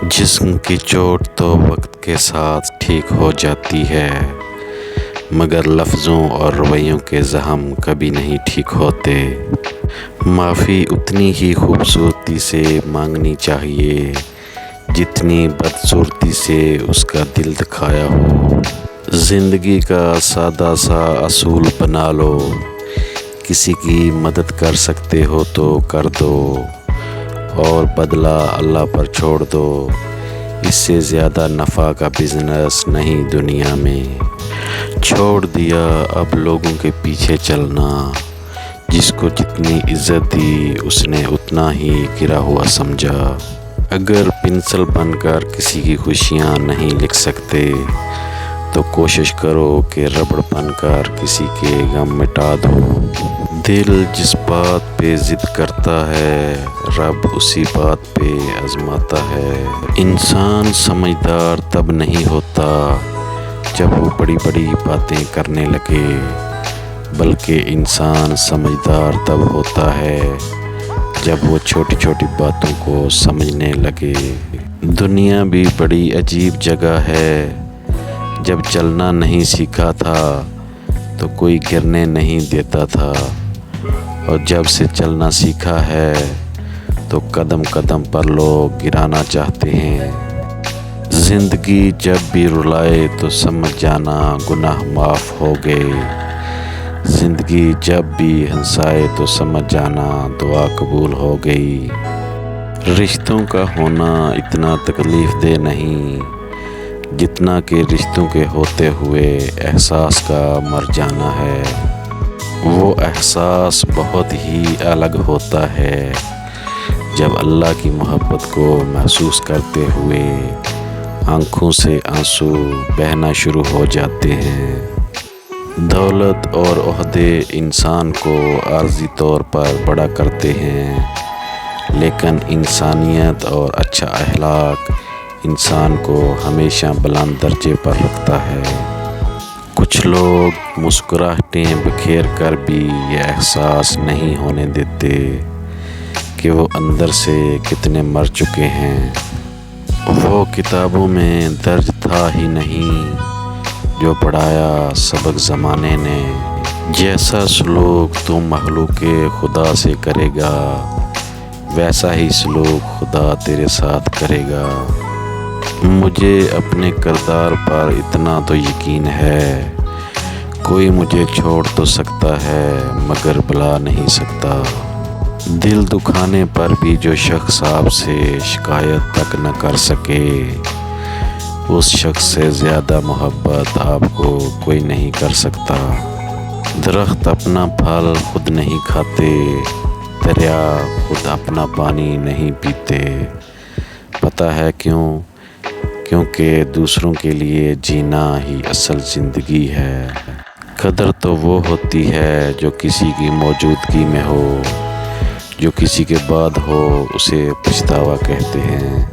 جسم کی چوٹ تو وقت کے ساتھ ٹھیک ہو جاتی ہے، مگر لفظوں اور رویوں کے زخم کبھی نہیں ٹھیک ہوتے۔ معافی اتنی ہی خوبصورتی سے مانگنی چاہیے جتنی بدصورتی سے اس کا دل دکھایا ہو۔ زندگی کا سادہ سا اصول بنا لو، کسی کی مدد کر سکتے ہو تو کر دو اور بدلہ اللہ پر چھوڑ دو۔ اس سے زیادہ نفع کا بزنس نہیں دنیا میں۔ چھوڑ دیا اب لوگوں کے پیچھے چلنا، جس کو جتنی عزت دی اس نے اتنا ہی گرا ہوا سمجھا۔ اگر پنسل بن کر کسی کی خوشیاں نہیں لکھ سکتے تو کوشش کرو کہ ربڑ بن کر کسی کے غم مٹا دو۔ دل جس بات پہ ضد کرتا ہے رب اسی بات پہ آزماتا ہے۔ انسان سمجھدار تب نہیں ہوتا جب وہ بڑی بڑی باتیں کرنے لگے، بلکہ انسان سمجھدار تب ہوتا ہے جب وہ چھوٹی چھوٹی باتوں کو سمجھنے لگے۔ دنیا بھی بڑی عجیب جگہ ہے، جب چلنا نہیں سیکھا تھا تو کوئی گرنے نہیں دیتا تھا، اور جب سے چلنا سیکھا ہے تو قدم قدم پر لوگ گرانا چاہتے ہیں۔ زندگی جب بھی رلائے تو سمجھ جانا گناہ معاف ہو گئے، زندگی جب بھی ہنسائے تو سمجھ جانا دعا قبول ہو گئی۔ رشتوں کا ہونا اتنا تکلیف دہ نہیں جتنا کہ رشتوں کے ہوتے ہوئے احساس کا مر جانا ہے۔ وہ احساس بہت ہی الگ ہوتا ہے جب اللہ کی محبت کو محسوس کرتے ہوئے آنکھوں سے آنسو بہنا شروع ہو جاتے ہیں۔ دولت اور عہدے انسان کو عارضی طور پر بڑا کرتے ہیں، لیکن انسانیت اور اچھا اخلاق انسان کو ہمیشہ بلند درجے پر رکھتا ہے۔ کچھ لوگ مسکراہٹیں بکھیر کر بھی یہ احساس نہیں ہونے دیتے کہ وہ اندر سے کتنے مر چکے ہیں۔ وہ کتابوں میں درج تھا ہی نہیں جو پڑھایا سبق زمانے نے۔ جیسا سلوک تو مخلوق خدا سے کرے گا ویسا ہی سلوک خدا تیرے ساتھ کرے گا۔ مجھے اپنے کردار پر اتنا تو یقین ہے، کوئی مجھے چھوڑ تو سکتا ہے مگر بھلا نہیں سکتا۔ دل دکھانے پر بھی جو شخص آپ سے شکایت تک نہ کر سکے، اس شخص سے زیادہ محبت آپ کو کوئی نہیں کر سکتا۔ درخت اپنا پھل خود نہیں کھاتے، دریا خود اپنا پانی نہیں پیتے۔ پتہ ہے کیوں؟ کیونکہ دوسروں کے لیے جینا ہی اصل زندگی ہے۔ قدر تو وہ ہوتی ہے جو کسی کی موجودگی میں ہو، جو کسی کے بعد ہو اسے پچھتاوا کہتے ہیں۔